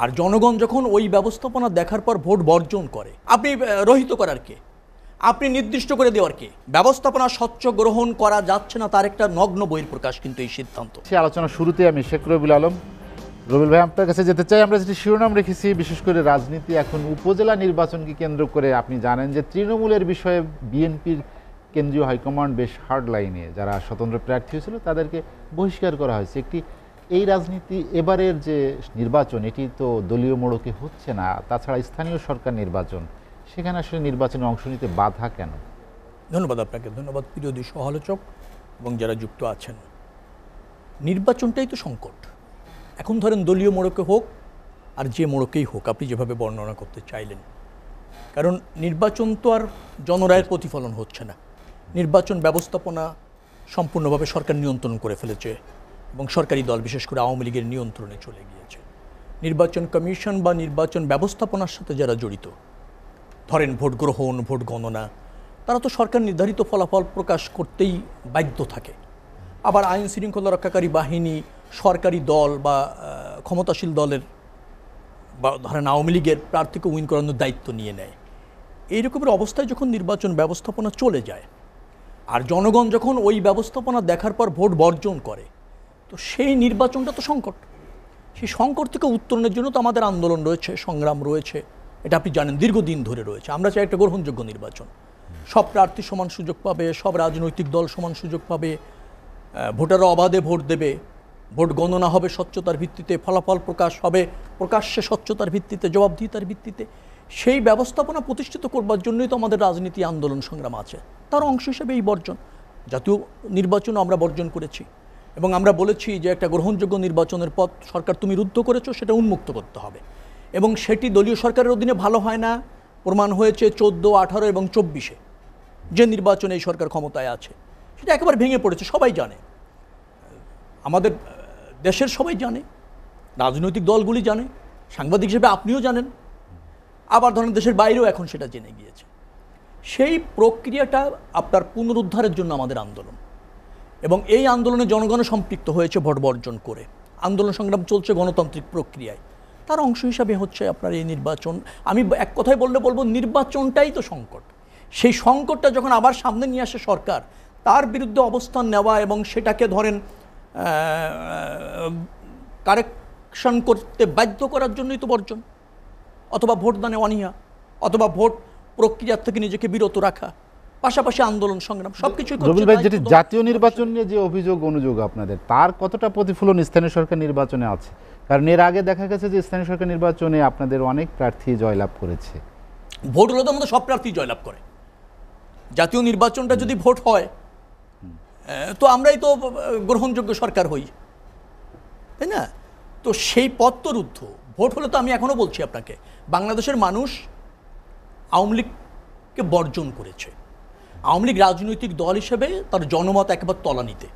আর জনগণ যখন ওই ব্যবস্থাপনা দেখার পর ভোট বর্জন করে, আপনি রহিত করার কে, আপনি নির্দিষ্ট করে দেওয়ার কে? ব্যবস্থাপনা স্বচ্ছ গ্রহণ করা যাচ্ছে না তার একটা নগ্ন বহিঃপ্রকাশ কিন্তু এই সিদ্ধান্ত। সে আলোচনার শুরুতে আমি শেখ রবিউল আলম, রবিউল ভাই আপনার কাছে যেতে চাই। আমরা যেটি শিরোনাম রেখেছি, বিশেষ করে রাজনীতি এখন উপজেলা নির্বাচনকে কেন্দ্র করে। আপনি জানেন যে তৃণমূলের বিষয়ে বিএনপির কেন্দ্রীয় হাইকমান্ড বেশ হার্ড লাইনে, যারা স্বতন্ত্র প্রার্থী হয়েছিল তাদেরকে বহিষ্কার করা হয়েছে। এই রাজনীতি এবারের যে নির্বাচন, এটি তো দলীয় মোড়কে হচ্ছে না, তাছাড়া স্থানীয় সরকার নির্বাচন, সেখানে আসলে নির্বাচনে অংশ নিতে বাধা কেন? ধন্যবাদ আপনাকে, ধন্যবাদ প্রিয় দুই সহ-আলোচক এবং যারা যুক্ত আছেন। নির্বাচনটাই তো সংকট। এখন ধরেন দলীয় মোড়কে হোক আর যে মোড়কেই হোক, আপনি যেভাবে বর্ণনা করতে চাইলেন, কারণ নির্বাচন তো আর জনরায়ের প্রতিফলন হচ্ছে না। নির্বাচন ব্যবস্থাপনা সম্পূর্ণভাবে সরকার নিয়ন্ত্রণ করে ফেলেছে এবং সরকারি দল বিশেষ করে আওয়ামী লীগের নিয়ন্ত্রণে চলে গিয়েছে। নির্বাচন কমিশন বা নির্বাচন ব্যবস্থাপনার সাথে যারা জড়িত, ধরেন ভোট গ্রহণ, ভোট গণনা, তারা তো সরকার নির্ধারিত ফলাফল প্রকাশ করতেই বাধ্য থাকে। আবার আইন শৃঙ্খলা রক্ষাকারী বাহিনী, সরকারি দল বা ক্ষমতাশীল দলের বা ধরেন আওয়ামী লীগের প্রার্থীকে উইন করানোর দায়িত্ব নিয়ে নেয়। এইরকমের অবস্থায় যখন নির্বাচন ব্যবস্থাপনা চলে যায় আর জনগণ যখন ওই ব্যবস্থাপনা দেখার পর ভোট বর্জন করে, তো সেই নির্বাচনটা তো সংকট। সেই সংকট থেকে উত্তরণের জন্য তো আমাদের আন্দোলন রয়েছে, সংগ্রাম রয়েছে, এটা আপনি জানেন দীর্ঘদিন ধরে রয়েছে। আমরা চাই একটা গ্রহণযোগ্য নির্বাচন, সব প্রার্থী সমান সুযোগ পাবে, সব রাজনৈতিক দল সমান সুযোগ পাবে, ভোটাররা অবাধে ভোট দেবে, ভোট গণনা হবে স্বচ্ছতার ভিত্তিতে, ফলাফল প্রকাশ হবে প্রকাশ্যে স্বচ্ছতার ভিত্তিতে, জবাবদিহিতার ভিত্তিতে। সেই ব্যবস্থাপনা প্রতিষ্ঠিত করবার জন্যই তো আমাদের রাজনীতি আন্দোলন সংগ্রাম আছে। তার অংশ হিসেবে এই বর্জন, জাতীয় নির্বাচনও আমরা বর্জন করেছি এবং আমরা বলেছি যে একটা গ্রহণযোগ্য নির্বাচনের পথ সরকার তুমি রুদ্ধ করেছো, সেটা উন্মুক্ত করতে হবে এবং সেটি দলীয় সরকারের অধীনে ভালো হয় না। প্রমাণ হয়েছে 14, 18 এবং 24-এ যে নির্বাচনে এই সরকার ক্ষমতায় আছে সেটা একেবারে ভেঙে পড়েছে। সবাই জানে, আমাদের দেশের সবাই জানে, রাজনৈতিক দলগুলি জানে, সাংবাদিক হিসেবে আপনিও জানেন, আবার ধরেন দেশের বাইরেও এখন সেটা জেনে গিয়েছে। সেই প্রক্রিয়াটা আপনার পুনরুদ্ধারের জন্য আমাদের আন্দোলন, এবং এই আন্দোলনে জনগণ সম্পৃক্ত হয়েছে ভোট বর্জন করে। আন্দোলন সংগ্রাম চলছে গণতান্ত্রিক প্রক্রিয়ায়, তার অংশ হিসাবে হচ্ছে আপনার এই নির্বাচন। আমি এক কথায় বলবো নির্বাচনটাই তো সংকট। সেই সংকটটা যখন আবার সামনে নিয়ে আসে সরকার, তার বিরুদ্ধে অবস্থান নেওয়া এবং সেটাকে ধরেন কারেকশন করতে বাধ্য করার জন্যই তো বর্জন, অথবা ভোটদানে অনীহা, অথবা ভোট প্রক্রিয়া থেকে নিজেকে বিরত রাখা, পাশাপাশি আন্দোলন সংগ্রাম সবকিছুই। রবিউল ভাই, যেটি জাতীয় নির্বাচন নিয়ে যে অভিযোগ অনুযোগ আপনাদের, তার কতটা প্রতিফলন স্থানীয় সরকার নির্বাচনে আছে? কারণ এর আগে দেখা গেছে যে স্থানীয় সরকার নির্বাচনে আপনাদের অনেক প্রার্থী জয়লাভ করেছে। ভোট হলে তো আমাদের সব প্রার্থী জয়লাভ করে। জাতীয় নির্বাচনটা যদি ভোট হয় তো আমরাই তো গ্রহণযোগ্য সরকার হই, তাই না? তো সেই পথ তো রুদ্ধ। ভোট হলে তো আমি এখনও বলছি আপনাকে, বাংলাদেশের মানুষ আওয়ামী লীগকে বর্জন করেছে। আওয়ামী লীগ রাজনৈতিক দল হিসেবে তার জনমত একেবারে তলানিতে,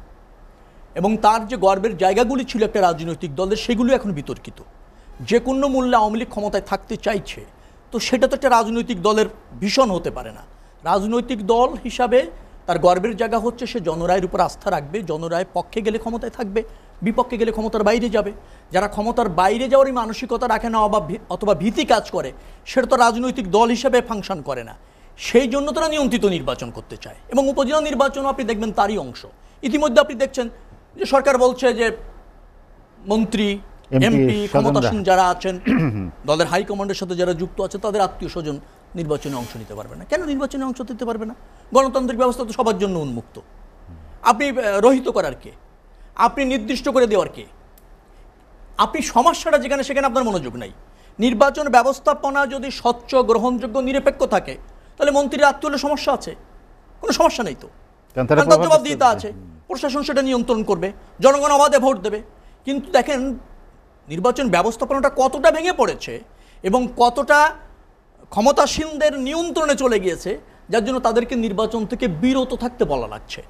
এবং তার যে গর্বের জায়গাগুলি ছিল একটা রাজনৈতিক দলের, সেগুলো এখন বিতর্কিত। যে কোনো মূল্যে আওয়ামী লীগ ক্ষমতায় থাকতে চাইছে, তো সেটা তো একটা রাজনৈতিক দলের ভীষণ হতে পারে না। রাজনৈতিক দল হিসাবে তার গর্বের জায়গা হচ্ছে সে জনরায়ের উপর আস্থা রাখবে, জনরায়ের পক্ষে গেলে ক্ষমতায় থাকবে, বিপক্ষে গেলে ক্ষমতার বাইরে যাবে। যারা ক্ষমতার বাইরে যাওয়ারই মানসিকতা রাখে না অথবা ভীতি কাজ করে, সেটা তো রাজনৈতিক দল হিসেবে ফাংশন করে না। সেই জন্য তারা নিয়ন্ত্রিত নির্বাচন করতে চায়, এবং উপজেলা নির্বাচনও আপনি দেখবেন তারই অংশ। ইতিমধ্যে আপনি দেখছেন যে সরকার বলছে যে মন্ত্রী, এমপি, ক্ষমতাসীন যারা আছেন, দলের হাইকমান্ডের সাথে যারা যুক্ত আছে, তাদের আত্মীয় স্বজন নির্বাচনে অংশ নিতে পারবে না। কেন নির্বাচনে অংশ নিতে পারবে না? গণতান্ত্রিক ব্যবস্থা তো সবার জন্য উন্মুক্ত। আপনি রহিত করার কে, আপনি নির্দিষ্ট করে দেওয়ার কে? আপনি সমস্যাটা যেখানে সেখানে আপনার মনোযোগ নাই। নির্বাচন ব্যবস্থাপনা যদি স্বচ্ছ, গ্রহণযোগ্য, নিরপেক্ষ থাকে, তাহলে মন্ত্রীর আত্মীয় হলে সমস্যা আছে? কোনো সমস্যা নেই তো, তার জবাবদিহিতা আছে, প্রশাসন সেটা নিয়ন্ত্রণ করবে, জনগণ অবাধে ভোট দেবে। কিন্তু দেখেন নির্বাচন ব্যবস্থাপনাটা কতটা ভেঙে পড়েছে এবং কতটা ক্ষমতাসীনদের নিয়ন্ত্রণে চলে গিয়েছে, যার জন্য তাদেরকে নির্বাচন থেকে বিরত থাকতে বলা লাগছে।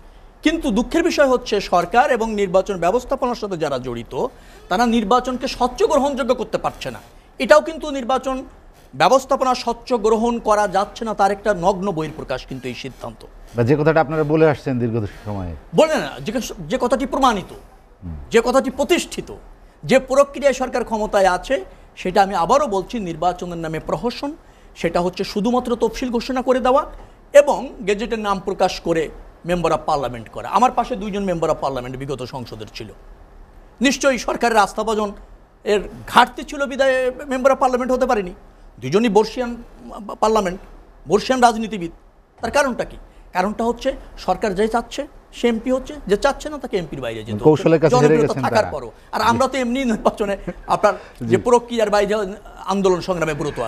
কিন্তু দুঃখের বিষয় হচ্ছে সরকার এবং নির্বাচন ব্যবস্থাপনার সাথে যারা জড়িত, তারা নির্বাচনকে স্বচ্ছ গ্রহণযোগ্য করতে পারছে না। এটাও কিন্তু নির্বাচন ব্যবস্থাপনা স্বচ্ছ গ্রহণ করা যাচ্ছে না তার একটা নগ্ন বহিঃপ্রকাশ কিন্তু এই সিদ্ধান্ত। যে কথাটা আপনারা বলে আসছেন দীর্ঘ সময়ে, বলে না, যে কথাটি প্রমাণিত, যে কথাটি প্রতিষ্ঠিত, যে প্রক্রিয়ায় সরকার ক্ষমতায় আছে, সেটা আমি আবারও বলছি, নির্বাচনের নামে প্রহসন। সেটা হচ্ছে শুধুমাত্র তফসিল ঘোষণা করে দেওয়া এবং গেজেটের নাম প্রকাশ করে মেম্বার অফ পার্লামেন্ট করা। আমার পাশে 2 জন মেম্বার অফ পার্লামেন্ট বিগত সংসদের ছিল, নিশ্চয়ই সরকারের আস্থাভাজন এর ঘাটতি ছিল বিদায় মেম্বার অফ পার্লামেন্ট হতে পারেনি। 2 জনই বর্ষিয়ান পার্লামেন্ট, বর্ষিয়ান রাজনীতিবিদ। তার কারণটা কি? কারণটা হচ্ছে সরকার যে চাচ্ছে সে এমপি হচ্ছে, যে চাচ্ছে না তাকে এমপির বাইরে যেতে হচ্ছে, কৌশলের কাছে হেরে জনপ্রিয়তা গেছেন থাকার তারা। পরও। আর আমরা তো এমনি নির্বাচনে আপনার যে প্রক্রিয়ার বাইরে আন্দোলন সংগ্রামে ব্রত আছি।